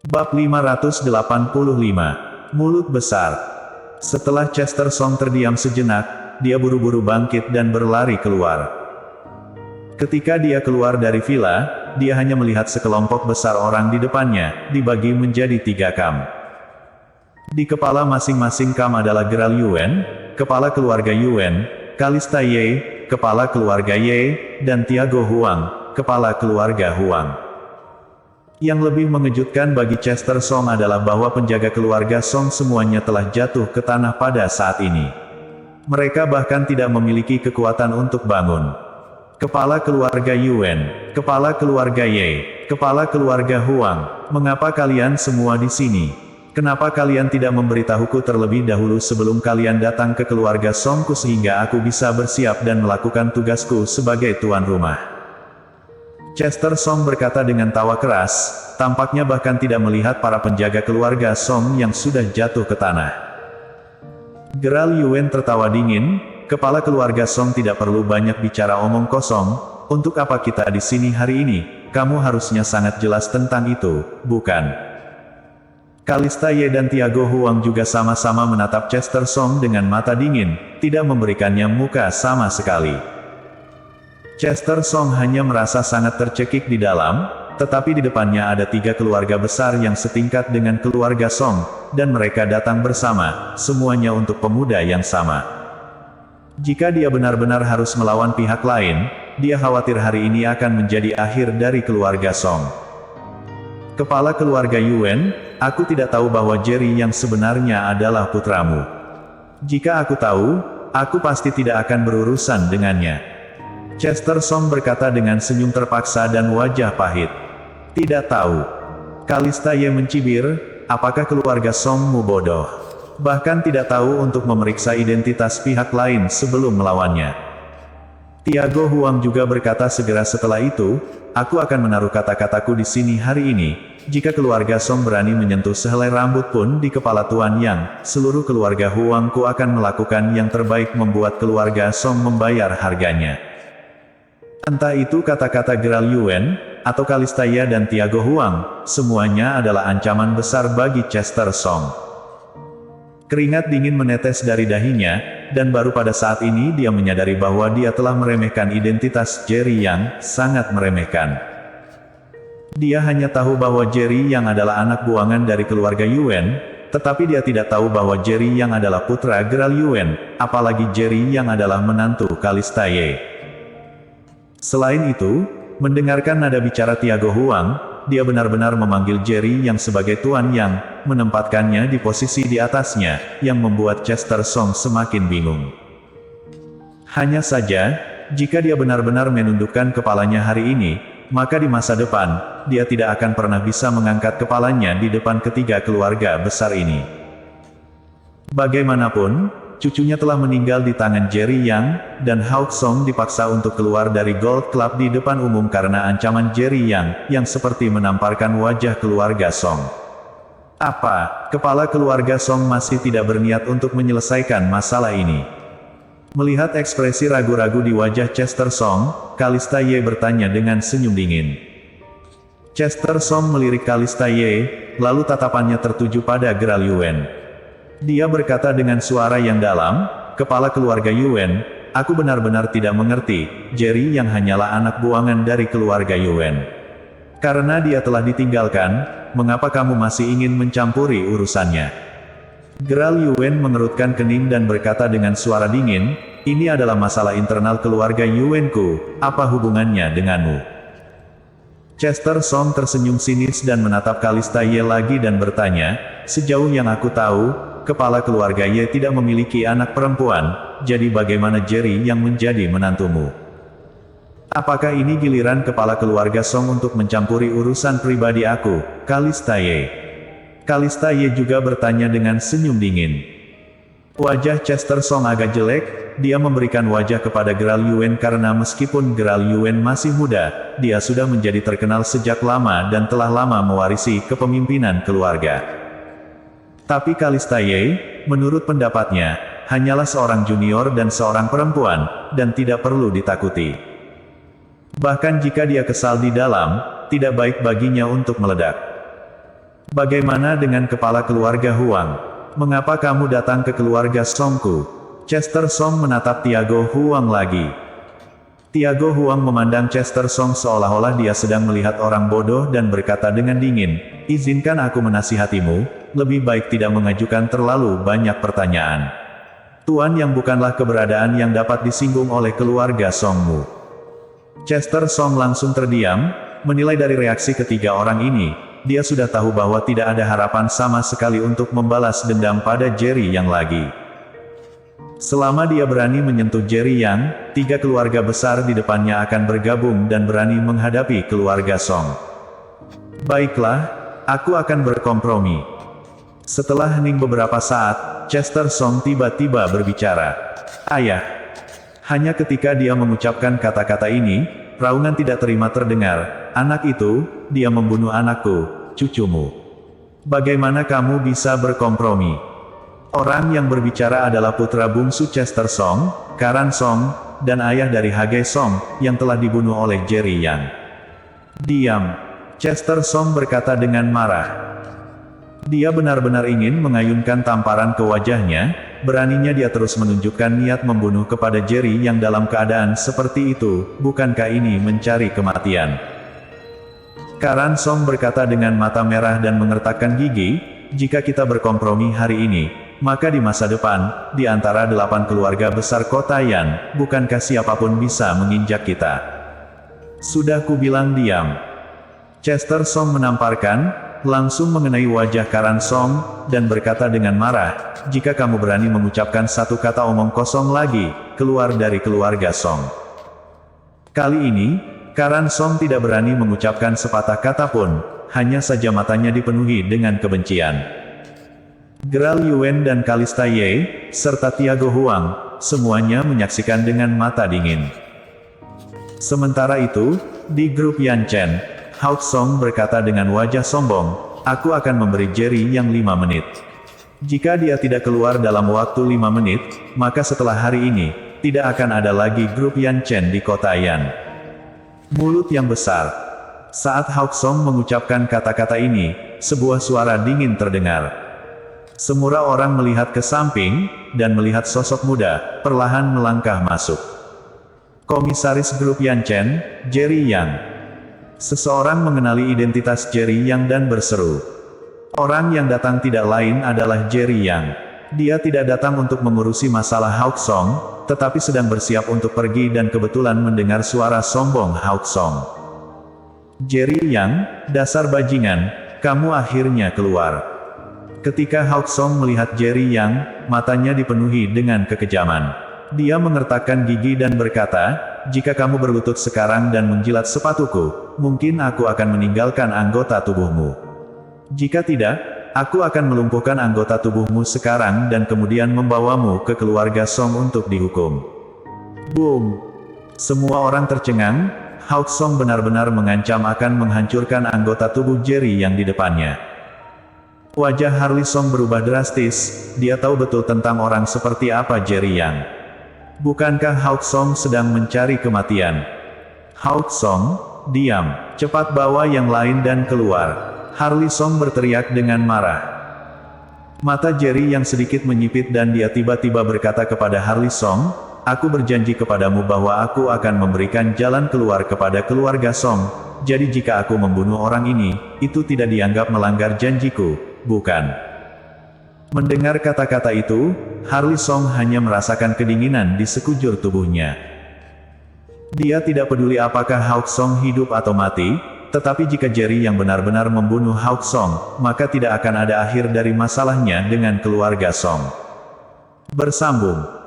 Bab 585. Mulut besar. Setelah Chester Song terdiam sejenak, dia buru-buru bangkit dan berlari keluar. Ketika dia keluar dari villa, dia hanya melihat sekelompok besar orang di depannya, dibagi menjadi 3 kam. Di kepala masing-masing kam adalah Geral Yuen, kepala keluarga Yuen, Kalista Ye, kepala keluarga Ye, dan Tiago Huang, kepala keluarga Huang. Yang lebih mengejutkan bagi Chester Song adalah bahwa penjaga keluarga Song semuanya telah jatuh ke tanah pada saat ini. Mereka bahkan tidak memiliki kekuatan untuk bangun. Kepala keluarga Yuen, kepala keluarga Ye, kepala keluarga Huang, mengapa kalian semua di sini? Kenapa kalian tidak memberitahuku terlebih dahulu sebelum kalian datang ke keluarga Songku sehingga aku bisa bersiap dan melakukan tugasku sebagai tuan rumah? Chester Song berkata dengan tawa keras, tampaknya bahkan tidak melihat para penjaga keluarga Song yang sudah jatuh ke tanah. Geral Yuen tertawa dingin, kepala keluarga Song tidak perlu banyak bicara omong kosong, untuk apa kita di sini hari ini, kamu harusnya sangat jelas tentang itu, bukan? Kalista Ye dan Tiago Huang juga sama-sama menatap Chester Song dengan mata dingin, tidak memberikannya muka sama sekali. Chester Song hanya merasa sangat tercekik di dalam, tetapi di depannya ada 3 keluarga besar yang setingkat dengan keluarga Song, dan mereka datang bersama, semuanya untuk pemuda yang sama. Jika dia benar-benar harus melawan pihak lain, dia khawatir hari ini akan menjadi akhir dari keluarga Song. Kepala keluarga Yuen, aku tidak tahu bahwa Jerry yang sebenarnya adalah putramu. Jika aku tahu, aku pasti tidak akan berurusan dengannya. Chester Song berkata dengan senyum terpaksa dan wajah pahit. Tidak tahu. Kalista Ye mencibir, apakah keluarga Songmu bodoh? Bahkan tidak tahu untuk memeriksa identitas pihak lain sebelum melawannya. Tiago Huang juga berkata segera setelah itu, aku akan menaruh kata-kataku di sini hari ini. Jika keluarga Song berani menyentuh sehelai rambut pun di kepala Tuan Yang, seluruh keluarga Huangku akan melakukan yang terbaik membuat keluarga Song membayar harganya. Entah itu kata-kata Geral Yuen, atau Kalista Ye dan Tiago Huang, semuanya adalah ancaman besar bagi Chester Song. Keringat dingin menetes dari dahinya, dan baru pada saat ini dia menyadari bahwa dia telah meremehkan identitas Jerry yang sangat meremehkan. Dia hanya tahu bahwa Jerry yang adalah anak buangan dari keluarga Yuen, tetapi dia tidak tahu bahwa Jerry yang adalah putra Geral Yuen, apalagi Jerry yang adalah menantu Kalista Ye. Selain itu, mendengarkan nada bicara Tiago Huang, dia benar-benar memanggil Jerry yang sebagai Tuan Yang, menempatkannya di posisi di atasnya, yang membuat Chester Song semakin bingung. Hanya saja, jika dia benar-benar menundukkan kepalanya hari ini, maka di masa depan, dia tidak akan pernah bisa mengangkat kepalanya di depan ketiga keluarga besar ini. Bagaimanapun, cucunya telah meninggal di tangan Jerry Yang, dan Hao Song dipaksa untuk keluar dari Gold Club di depan umum karena ancaman Jerry yang seperti menamparkan wajah keluarga Song. Apa, kepala keluarga Song masih tidak berniat untuk menyelesaikan masalah ini? Melihat ekspresi ragu-ragu di wajah Chester Song, Kalista Ye bertanya dengan senyum dingin. Chester Song melirik Kalista Ye, lalu tatapannya tertuju pada Geral Yuen. Dia berkata dengan suara yang dalam, kepala keluarga Yuen, aku benar-benar tidak mengerti, Jerry yang hanyalah anak buangan dari keluarga Yuen. Karena dia telah ditinggalkan, mengapa kamu masih ingin mencampuri urusannya? Geral Yuen mengerutkan kening dan berkata dengan suara dingin, ini adalah masalah internal keluarga Yuenku, apa hubungannya denganmu? Chester Song tersenyum sinis dan menatap Kalista Ye lagi dan bertanya, sejauh yang aku tahu, kepala keluarga Ye tidak memiliki anak perempuan, jadi bagaimana Jerry yang menjadi menantumu? Apakah ini giliran kepala keluarga Song untuk mencampuri urusan pribadi aku, Kalista Ye? Kalista Ye juga bertanya dengan senyum dingin. Wajah Chester Song agak jelek, dia memberikan wajah kepada Geral Yuen karena meskipun Geral Yuen masih muda, dia sudah menjadi terkenal sejak lama dan telah lama mewarisi kepemimpinan keluarga. Tapi Kalista Ye, menurut pendapatnya, hanyalah seorang junior dan seorang perempuan, dan tidak perlu ditakuti. Bahkan jika dia kesal di dalam, tidak baik baginya untuk meledak. Bagaimana dengan kepala keluarga Huang? Mengapa kamu datang ke keluarga Songku? Chester Song menatap Tiago Huang lagi. Tiago Huang memandang Chester Song seolah-olah dia sedang melihat orang bodoh dan berkata dengan dingin, "Izinkan aku menasihatimu, lebih baik tidak mengajukan terlalu banyak pertanyaan. Tuan yang bukanlah keberadaan yang dapat disinggung oleh keluarga Songmu." Chester Song langsung terdiam, menilai dari reaksi ketiga orang ini, dia sudah tahu bahwa tidak ada harapan sama sekali untuk membalas dendam pada Jerry Yang lagi. Selama dia berani menyentuh Jerry Yang, 3 keluarga besar di depannya akan bergabung dan berani menghadapi keluarga Song. "Baiklah, aku akan berkompromi." Setelah hening beberapa saat, Chester Song tiba-tiba berbicara. "Ayah." Hanya ketika dia mengucapkan kata-kata ini, raungan tidak terima terdengar, "Anak itu, dia membunuh anakku, cucumu. Bagaimana kamu bisa berkompromi?" Orang yang berbicara adalah putra bungsu Chester Song, Karan Song, dan ayah dari Hage Song, yang telah dibunuh oleh Jerry Yang. "Diam!" Chester Song berkata dengan marah. Dia benar-benar ingin mengayunkan tamparan ke wajahnya, beraninya dia terus menunjukkan niat membunuh kepada Jerry Yang dalam keadaan seperti itu, bukankah ini mencari kematian? Karan Song berkata dengan mata merah dan mengertakkan gigi, "Jika kita berkompromi hari ini, maka di masa depan, di antara 8 keluarga besar kota Yan, bukankah siapapun bisa menginjak kita? Sudah kubilang diam." Chester Song menamparkan, langsung mengenai wajah Karan Song, dan berkata dengan marah, "Jika kamu berani mengucapkan satu kata omong kosong lagi, keluar dari keluarga Song." Kali ini, Karan Song tidak berani mengucapkan sepatah kata pun, hanya saja matanya dipenuhi dengan kebencian. Gerald Yuen dan Kalista Ye, serta Tiago Huang, semuanya menyaksikan dengan mata dingin. Sementara itu, di grup Yan Chen, Hao Song berkata dengan wajah sombong, "Aku akan memberi Jerry Yang 5 menit. Jika dia tidak keluar dalam waktu 5 menit, maka setelah hari ini, tidak akan ada lagi grup Yan Chen di kota Yan." Mulut yang besar. Saat Hao Song mengucapkan kata-kata ini, sebuah suara dingin terdengar. Semua orang melihat ke samping, dan melihat sosok muda, perlahan melangkah masuk. Komisaris grup Yan Chen, Jerry Yang. Seseorang mengenali identitas Jerry Yang dan berseru. Orang yang datang tidak lain adalah Jerry Yang. Dia tidak datang untuk mengurusi masalah Hao Song, tetapi sedang bersiap untuk pergi dan kebetulan mendengar suara sombong Hao Song. "Jerry Yang, dasar bajingan, kamu akhirnya keluar." Ketika Hao Song melihat Jerry Yang, matanya dipenuhi dengan kekejaman. Dia mengertakkan gigi dan berkata, "Jika kamu berlutut sekarang dan menjilat sepatuku, mungkin aku akan meninggalkan anggota tubuhmu. Jika tidak, aku akan melumpuhkan anggota tubuhmu sekarang dan kemudian membawamu ke keluarga Song untuk dihukum." Boom! Semua orang tercengang. Hao Song benar-benar mengancam akan menghancurkan anggota tubuh Jerry Yang di depannya. Wajah Harley Song berubah drastis, dia tahu betul tentang orang seperti apa Jerry Yang. Bukankah Hao Song sedang mencari kematian? "Hao Song, diam, cepat bawa yang lain dan keluar." Harley Song berteriak dengan marah. Mata Jerry Yang sedikit menyipit dan dia tiba-tiba berkata kepada Harley Song, "Aku berjanji kepadamu bahwa aku akan memberikan jalan keluar kepada keluarga Song, jadi jika aku membunuh orang ini, itu tidak dianggap melanggar janjiku, bukan?" Mendengar kata-kata itu, Harley Song hanya merasakan kedinginan di sekujur tubuhnya. Dia tidak peduli apakah Hao Song hidup atau mati, tetapi jika Jerry Yang benar-benar membunuh Hao Song, maka tidak akan ada akhir dari masalahnya dengan keluarga Song. Bersambung.